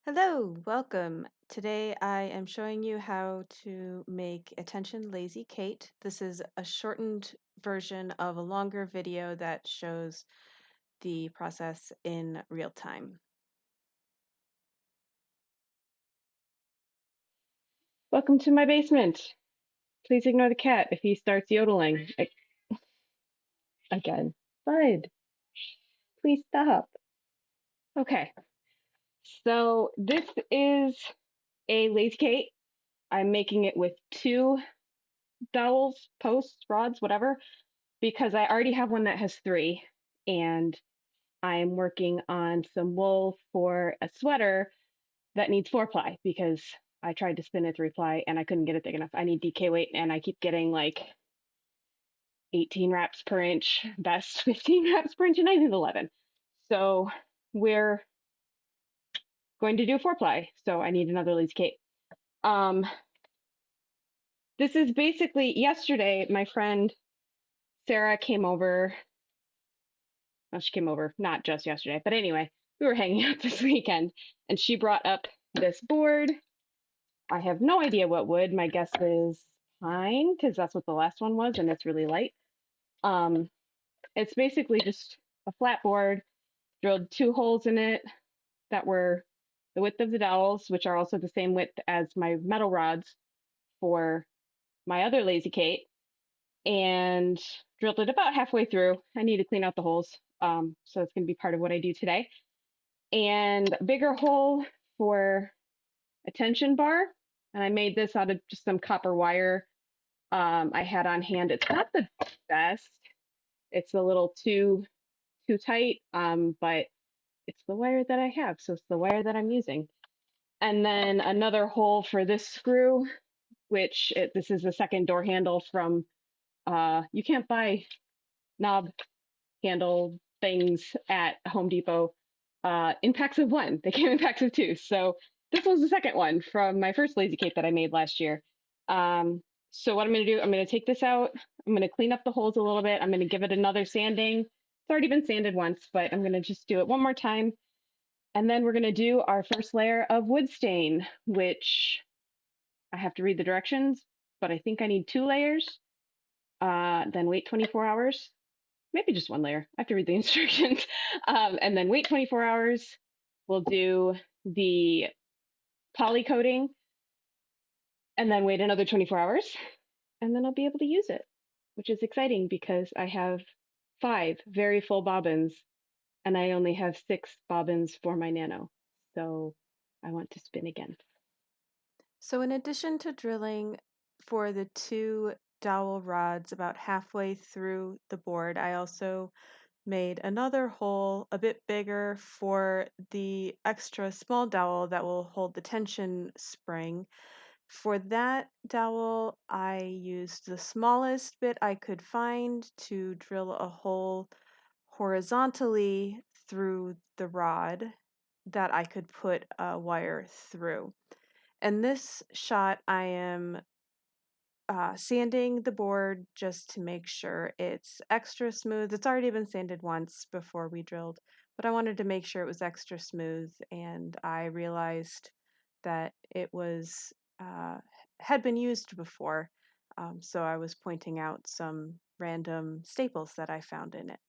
Hello, welcome. Today I am showing you how to make Attention Lazy Kate. This is a shortened version of a longer video that shows the process in real time. Welcome to my basement. Please ignore the cat if he starts yodeling again. Bud, please stop. Okay, so this is a lazy Kate. I'm making it with two dowels, posts, rods, whatever, because I already have one that has three, and I'm working on some wool for a sweater that needs 4-ply because I tried to spin a 3-ply and I couldn't get it big enough. I need DK weight, and I keep getting like 18 wraps per inch, best 15 wraps per inch, and I did 11. So we're going to do a 4-ply. So I need another lazy Kate. Um, this is basically yesterday, my friend Sarah came over. Well, she came over, not just yesterday, but anyway, we were hanging out this weekend and she brought up this board. I have no idea what wood. My guess is pine because that's what the last one was and it's really light. Um, it's basically just a flat board, drilled two holes in it that were the width of the dowels, which are also the same width as my metal rods for my other lazy Kate, and drilled it about halfway through. I need to clean out the holes, so it's going to be part of what I do today. And a bigger hole for a tension bar, and I made this out of just some copper wire I had on hand. It's not the best. It's a little too tight, but it's the wire that I have, so it's the wire that I'm using. And then another hole for this screw, this is the second door handle from, you can't buy knob handle things at Home Depot in packs of one. They came in packs of two. So this was the second one from my first lazy Kate that I made last year. So what I'm going to do, I'm going to take this out. I'm going to clean up the holes a little bit. I'm going to give it another sanding. It's already been sanded once, but I'm going to just do it one more time. And then we're going to do our first layer of wood stain, which I have to read the directions, but I think I need 2 layers. Then wait 24 hours, maybe just 1 layer. I have to read the instructions. And then wait 24 hours. We'll do the poly coating and then wait another 24 hours. And then I'll be able to use it, which is exciting because I have 5 very full bobbins and I only have 6 bobbins for my nano. So I want to spin again. So in addition to drilling for the two dowel rods about halfway through the board, I also made another hole a bit bigger for the extra small dowel that will hold the tension spring. For that dowel, I used the smallest bit I could find to drill a hole horizontally through the rod that I could put a wire through. In this shot, I am sanding the board just to make sure it's extra smooth. It's already been sanded once before we drilled, but I wanted to make sure it was extra smooth, and I realized that it was had been used before, so I was pointing out some random staples that I found in it.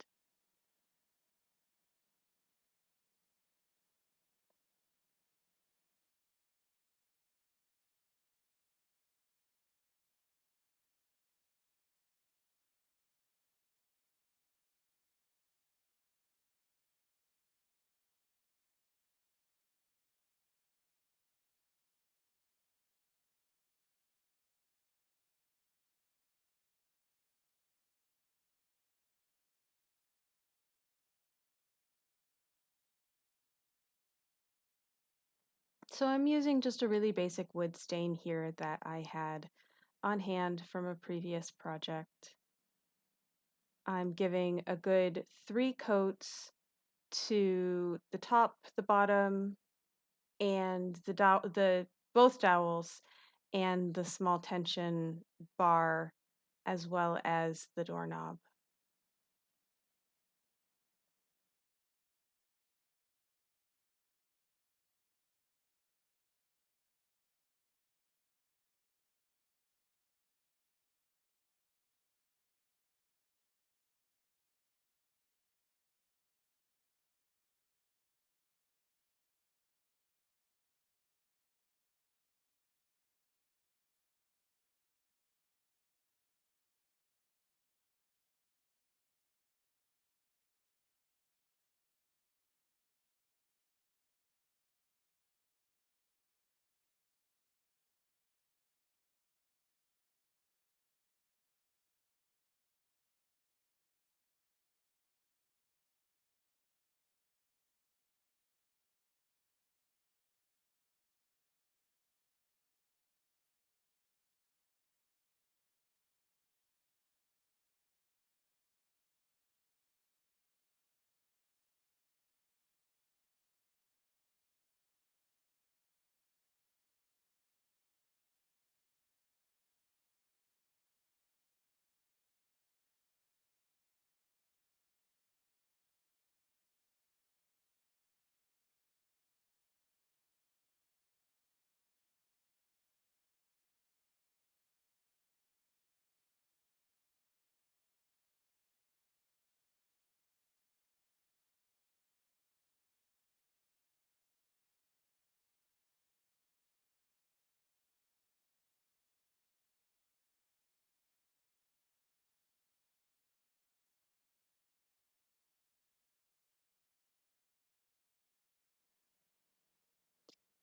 So I'm using just a really basic wood stain here that I had on hand from a previous project. I'm giving a good 3 coats to the top, the bottom, and the both dowels and the small tension bar as well as the doorknob.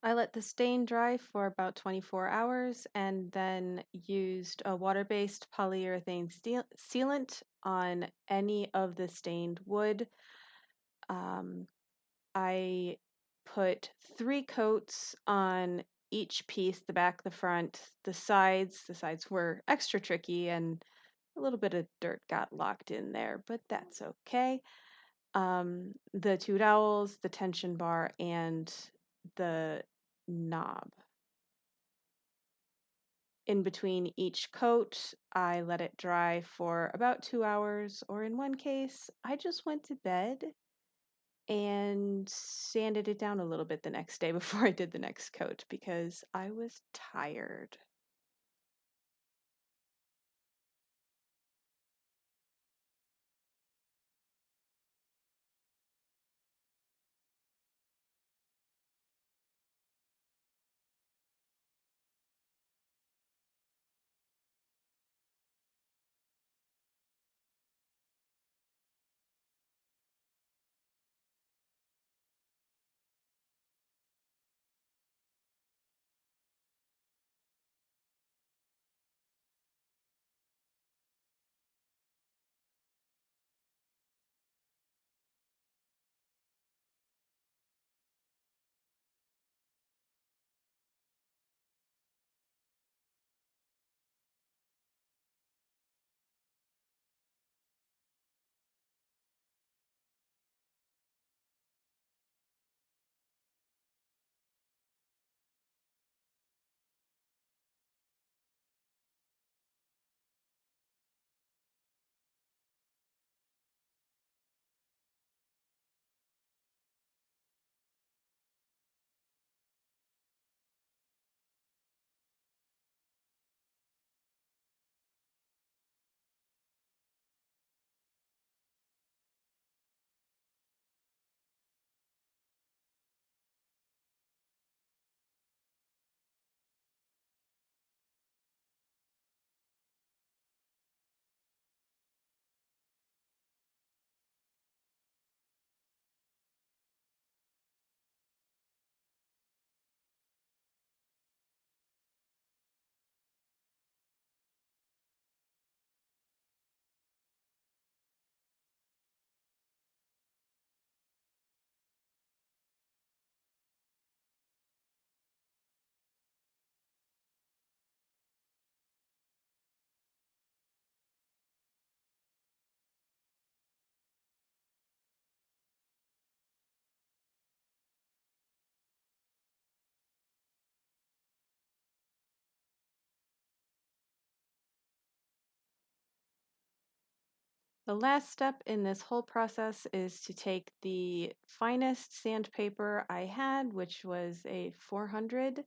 I let the stain dry for about 24 hours and then used a water-based polyurethane sealant on any of the stained wood. Um, I put 3 coats on each piece, the back, the front, the sides. The sides were extra tricky and a little bit of dirt got locked in there, but that's okay. The 2 dowels, the tension bar, and the knob. In between each coat, I let it dry for about 2 hours, or in one case, I just went to bed and sanded it down a little bit the next day before I did the next coat because I was tired. The last step in this whole process is to take the finest sandpaper I had, which was a 400,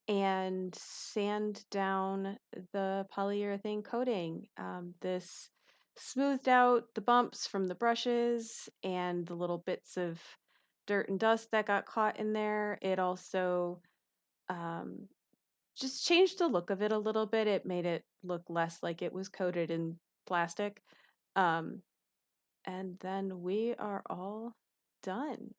and sand down the polyurethane coating. This smoothed out the bumps from the brushes and the little bits of dirt and dust that got caught in there. It also um, just changed the look of it a little bit. It made it look less like it was coated in plastic. Um, and then we are all done.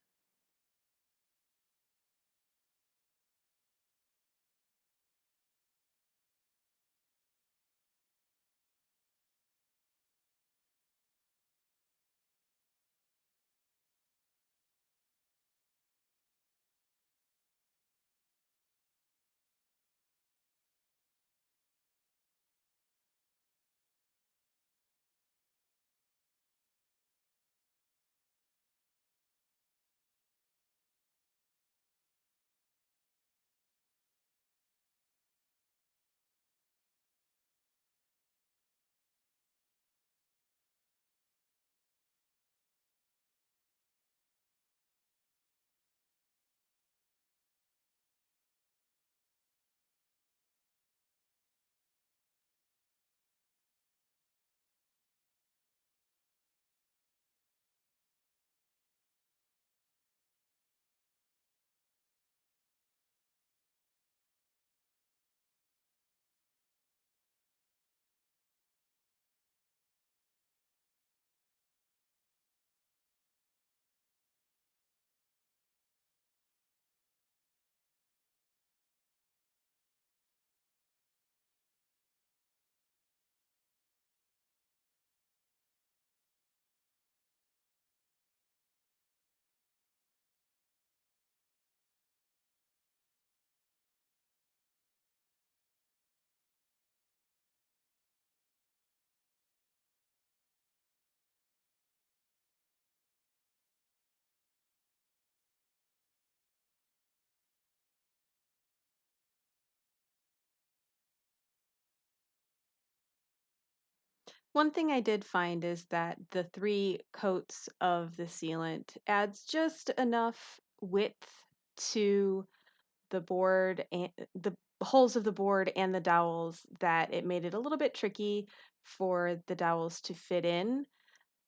One thing I did find is that the 3 coats of the sealant adds just enough width to the board and the holes of the board and the dowels that it made it a little bit tricky for the dowels to fit in.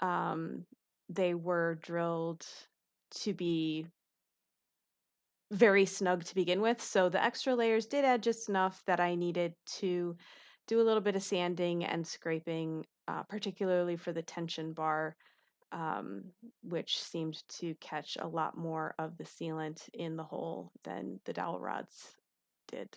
Um, they were drilled to be very snug to begin with, so the extra layers did add just enough that I needed to do a little bit of sanding and scraping, particularly for the tension bar, um, which seemed to catch a lot more of the sealant in the hole than the dowel rods did.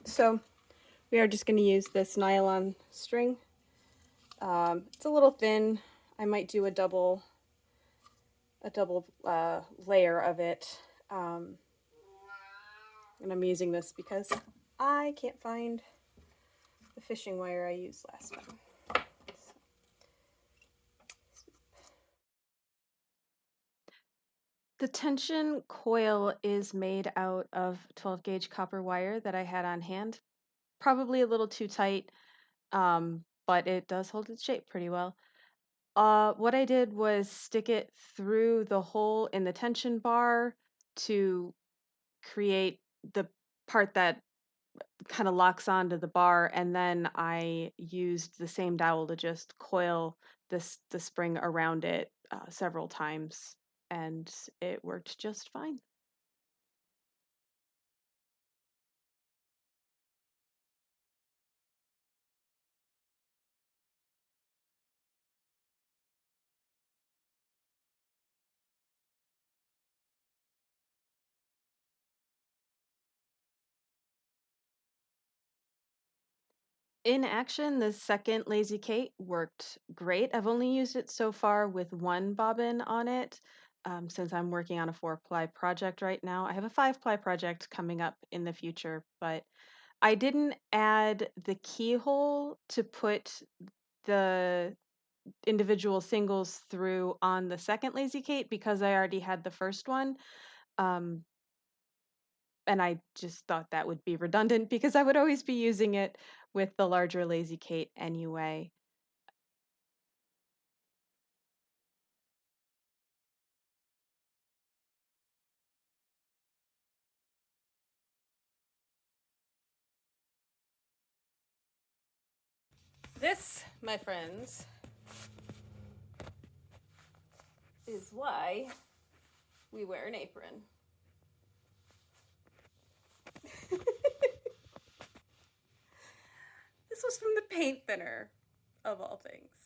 So we are just going to use this nylon string. It's a little thin. I might do a double layer of it. And I'm using this because I can't find the fishing wire I used last time. The tension coil is made out of 12 gauge copper wire that I had on hand. Probably a little too tight, but it does hold its shape pretty well. What I did was stick it through the hole in the tension bar to create the part that kind of locks onto the bar, and then I used the same dowel to just coil the spring around it several times, and it worked just fine. In action, the second Lazy Kate worked great. I've only used it so far with one bobbin on it, since I'm working on a 4-ply project right now. I have a 5-ply project coming up in the future, but I didn't add the keyhole to put the individual singles through on the second Lazy Kate because I already had the first one. Um, and I just thought that would be redundant because I would always be using it with the larger Lazy Kate anyway. This, my friends, is why we wear an apron. This was from the paint thinner, of all things.